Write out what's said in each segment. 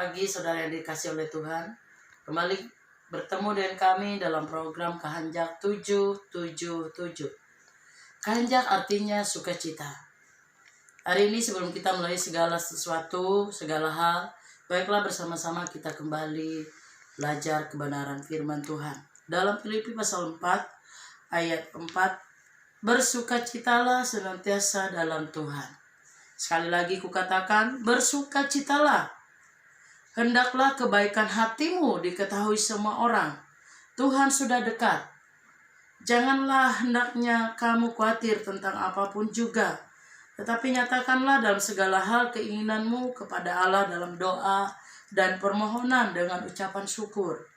pagi saudara yang dikasih oleh Tuhan. Kembali bertemu dengan kami dalam program Kehanjak 777. Kehanjak artinya sukacita. Hari ini sebelum kita mulai segala sesuatu, segala hal, baiklah bersama-sama kita kembali belajar kebenaran firman Tuhan. Dalam Filipi pasal 4 ayat 4, bersukacitalah senantiasa dalam Tuhan. Sekali lagi kukatakan, bersukacitalah. Hendaklah kebaikan hatimu diketahui semua orang. Tuhan sudah dekat. Janganlah hendaknya kamu khawatir tentang apapun juga. Tetapi nyatakanlah dalam segala hal keinginanmu kepada Allah dalam doa dan permohonan dengan ucapan syukur.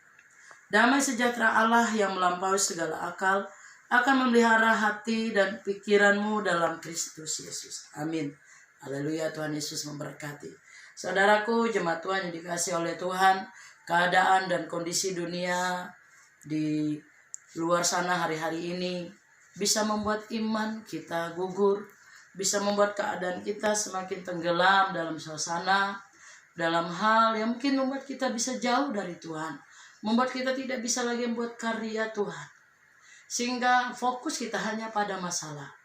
Damai sejahtera Allah yang melampaui segala akal akan memelihara hati dan pikiranmu dalam Kristus Yesus. Amin. Haleluya, Tuhan Yesus memberkati. Saudaraku, jemaat Tuhan yang dikasihi oleh Tuhan, keadaan dan kondisi dunia di luar sana hari-hari ini bisa membuat iman kita gugur, bisa membuat keadaan kita semakin tenggelam dalam suasana, dalam hal yang mungkin membuat kita bisa jauh dari Tuhan, membuat kita tidak bisa lagi membuat karya Tuhan, sehingga fokus kita hanya pada masalah.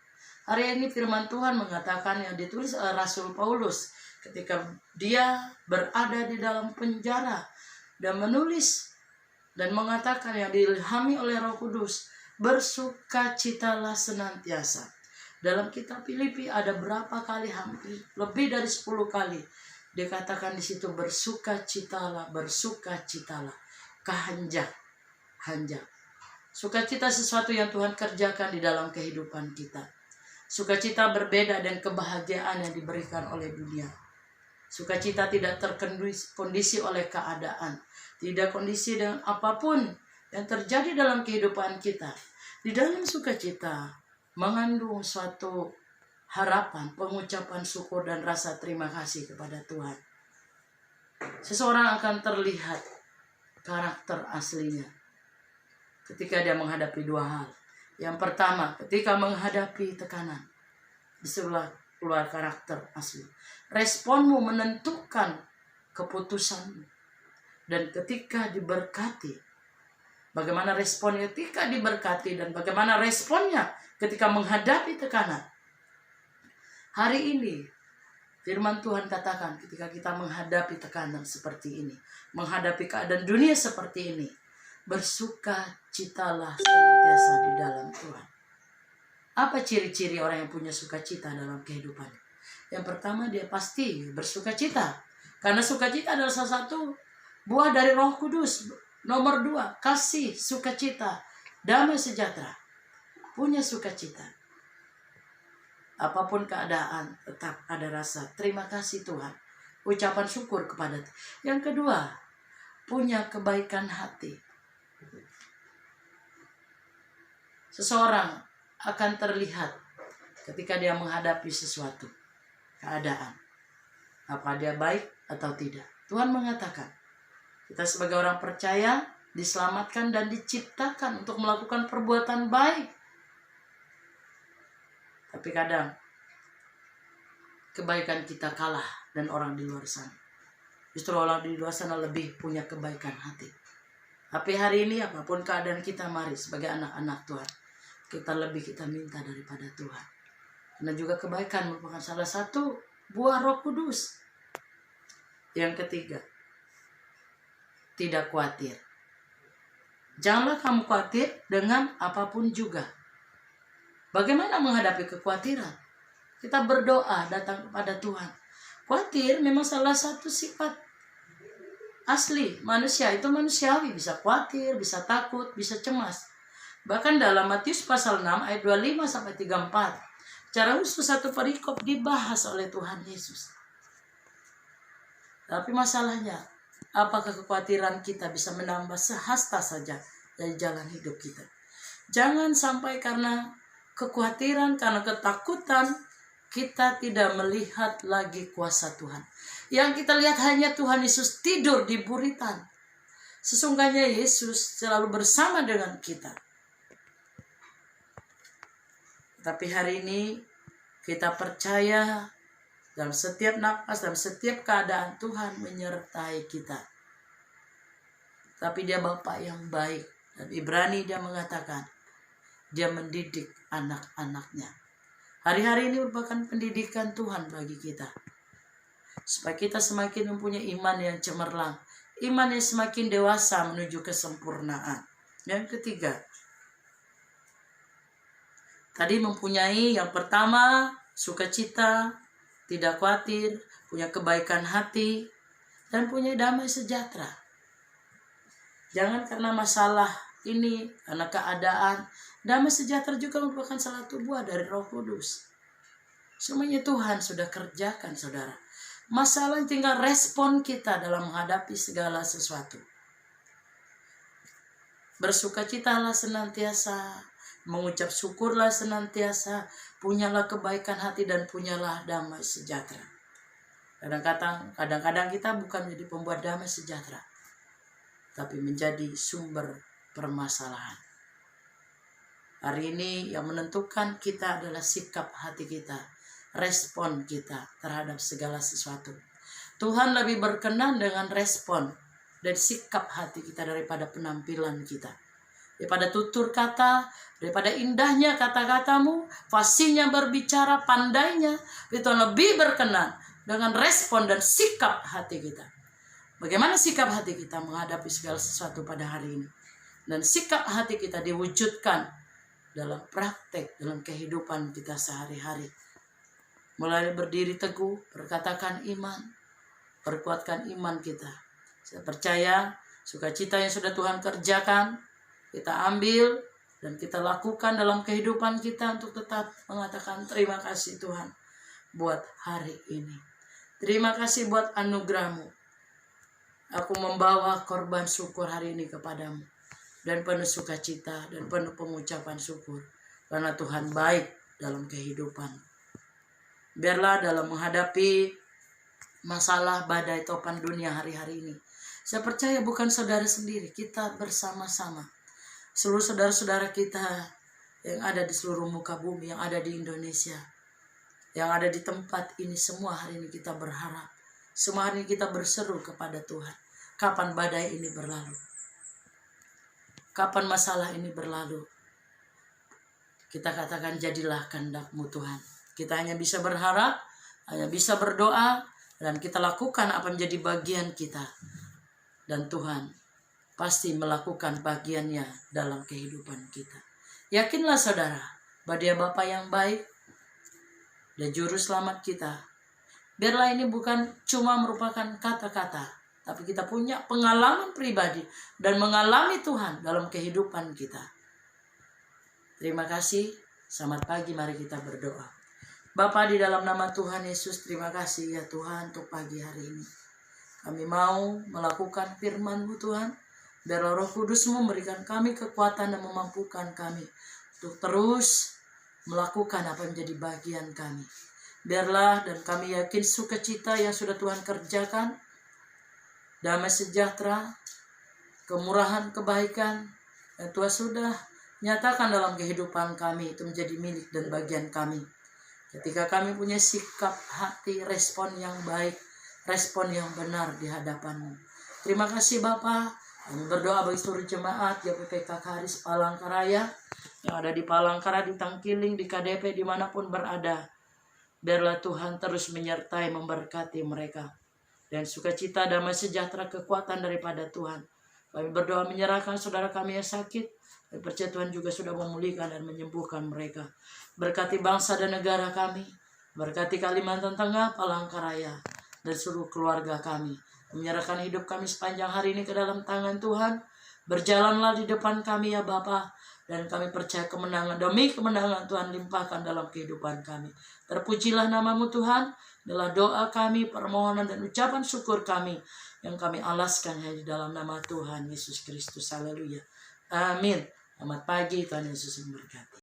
Hari ini firman Tuhan mengatakan yang ditulis oleh Rasul Paulus ketika dia berada di dalam penjara dan menulis dan mengatakan yang diilhami oleh Roh Kudus, bersukacitalah senantiasa. Dalam kitab Filipi ada berapa kali, hampir lebih dari 10 kali dikatakan di situ bersukacitalah, bersukacitalah. Kehanjak, hanjak. Sukacita sesuatu yang Tuhan kerjakan di dalam kehidupan kita. Sukacita berbeda dengan kebahagiaan yang diberikan oleh dunia. Sukacita tidak terkondisi oleh keadaan, tidak kondisi dengan apapun yang terjadi dalam kehidupan kita. Di dalam sukacita mengandung suatu harapan, pengucapan syukur dan rasa terima kasih kepada Tuhan. Seseorang akan terlihat karakter aslinya ketika dia menghadapi dua hal. Yang pertama, ketika menghadapi tekanan, disitulah keluar karakter asli. Responmu menentukan keputusanmu. Dan ketika diberkati, bagaimana responnya ketika diberkati dan bagaimana responnya ketika menghadapi tekanan. Hari ini, firman Tuhan katakan ketika kita menghadapi tekanan seperti ini, menghadapi keadaan dunia seperti ini, bersukacitalah senantiasa di dalam Tuhan. Apa ciri-ciri orang yang punya sukacita dalam kehidupannya? Yang pertama, dia pasti bersukacita. Karena sukacita adalah salah satu buah dari Roh Kudus. Nomor 2, kasih, sukacita, damai sejahtera. Punya sukacita. Apapun keadaan, tetap ada rasa terima kasih Tuhan. Ucapan syukur kepada Tuhan. Yang kedua, punya kebaikan hati. Seseorang akan terlihat ketika dia menghadapi sesuatu keadaan, apa dia baik atau tidak. Tuhan mengatakan kita sebagai orang percaya diselamatkan dan diciptakan untuk melakukan perbuatan baik. Tapi kadang kebaikan kita kalah dan orang di luar sana. Justru orang di luar sana lebih punya kebaikan hati. Tapi hari ini apapun keadaan kita, mari sebagai anak-anak Tuhan, kita minta daripada Tuhan. Karena juga kebaikan merupakan salah satu buah Roh Kudus. Yang ketiga, tidak khawatir. Janganlah kamu khawatir dengan apapun juga. Bagaimana menghadapi kekhawatiran? Kita berdoa datang kepada Tuhan. Khawatir memang salah satu sifat asli manusia, itu manusiawi, bisa khawatir, bisa takut, bisa cemas. Bahkan dalam Matius pasal 6 ayat 25 sampai 34, secara khusus satu perikop dibahas oleh Tuhan Yesus. Tapi masalahnya, apakah kekhawatiran kita bisa menambah sehasta saja dari jalan hidup kita? Jangan sampai karena kekhawatiran, karena ketakutan, kita tidak melihat lagi kuasa Tuhan. Yang kita lihat hanya Tuhan Yesus tidur di buritan. Sesungguhnya Yesus selalu bersama dengan kita. Tapi hari ini kita percaya Dalam setiap nafas, dalam setiap keadaan Tuhan menyertai kita. Tapi dia Bapa yang baik. Dan Ibrani dia mengatakan, dia mendidik anak-anaknya. Hari-hari ini merupakan pendidikan Tuhan bagi kita. Supaya kita semakin mempunyai iman yang cemerlang. Iman yang semakin dewasa menuju kesempurnaan. Yang ketiga, tadi mempunyai yang pertama, sukacita, tidak khawatir, punya kebaikan hati, dan punya damai sejahtera. Jangan karena masalah ini, karena keadaan, damai sejahtera juga merupakan salah satu buah dari Roh Kudus. Semuanya Tuhan sudah kerjakan, saudara. Masalah tinggal respon kita dalam menghadapi segala sesuatu. Bersukacitalah senantiasa, mengucap syukurlah senantiasa, punyalah kebaikan hati dan punyalah damai sejahtera. Kadang-kadang kita bukan menjadi pembuat damai sejahtera, tapi menjadi sumber permasalahan. Hari ini yang menentukan kita adalah sikap hati kita, respon kita terhadap segala sesuatu. Tuhan lebih berkenan dengan respon dan sikap hati kita daripada penampilan kita. Daripada tutur kata, daripada indahnya kata-katamu, fasihnya berbicara, pandainya, itu lebih berkenan dengan respon dan sikap hati kita. Bagaimana sikap hati kita menghadapi segala sesuatu pada hari ini. Dan sikap hati kita diwujudkan dalam praktek, dalam kehidupan kita sehari-hari. Mulai berdiri teguh, berkatakan iman, perkuatkan iman kita. Saya percaya sukacita yang sudah Tuhan kerjakan, kita ambil dan kita lakukan dalam kehidupan kita untuk tetap mengatakan terima kasih Tuhan buat hari ini. Terima kasih buat anugerah-Mu. Aku membawa korban syukur hari ini kepadamu. Dan penuh sukacita dan penuh pengucapan syukur. Karena Tuhan baik dalam kehidupan. Biarlah dalam menghadapi masalah badai topan dunia hari-hari ini. Saya percaya bukan saudara sendiri. Kita bersama-sama. Seluruh saudara-saudara kita yang ada di seluruh muka bumi. Yang ada di Indonesia. Yang ada di tempat ini. Semua hari ini kita berharap. Semua hari ini kita berseru kepada Tuhan. Kapan badai ini berlalu? Kapan masalah ini berlalu? Kita katakan jadilah kehendak-Mu Tuhan. Kita hanya bisa berharap, hanya bisa berdoa, dan kita lakukan apa menjadi bagian kita. Dan Tuhan pasti melakukan bagiannya dalam kehidupan kita. Yakinlah saudara, bahwa Dia Bapa yang baik, Dia Juru Selamat kita. Biarlah ini bukan cuma merupakan kata-kata, tapi kita punya pengalaman pribadi dan mengalami Tuhan dalam kehidupan kita. Terima kasih. Selamat pagi, mari kita berdoa. Bapa di dalam nama Tuhan Yesus, terima kasih ya Tuhan untuk pagi hari ini. Kami mau melakukan firman-Mu Tuhan. Biarlah Roh Kudus-Mu memberikan kami kekuatan dan memampukan kami untuk terus melakukan apa yang menjadi bagian kami. Biarlah dan kami yakin sukacita yang sudah Tuhan kerjakan, damai sejahtera, kemurahan, kebaikan yang Tuhan sudah nyatakan dalam kehidupan kami itu menjadi milik dan bagian kami. Ketika kami punya sikap hati, respon yang baik, respon yang benar di hadapan-Mu. Terima kasih Bapa. Kami berdoa bagi seluruh jemaat GPP Kakaris Palangkaraya yang ada di Palangkaraya, di Tangkiling, di KDP, dimanapun berada. Biarlah Tuhan terus menyertai, memberkati mereka. Dan sukacita, damai sejahtera, kekuatan daripada Tuhan. Kami berdoa menyerahkan saudara kami yang sakit. Kami percaya Tuhan juga sudah memulihkan dan menyembuhkan mereka. Berkati bangsa dan negara kami. Berkati Kalimantan Tengah, Palangkaraya, dan seluruh keluarga kami. Menyerahkan hidup kami sepanjang hari ini ke dalam tangan Tuhan. Berjalanlah di depan kami ya Bapa. Dan kami percaya kemenangan. Demi kemenangan Tuhan limpahkan dalam kehidupan kami. Terpujilah nama-Mu Tuhan. Adalah doa kami, permohonan dan ucapan syukur kami. Yang kami alaskan hanya di dalam nama Tuhan Yesus Kristus. Haleluya. Amin. Selamat pagi, Tuhan Yesus memberkati.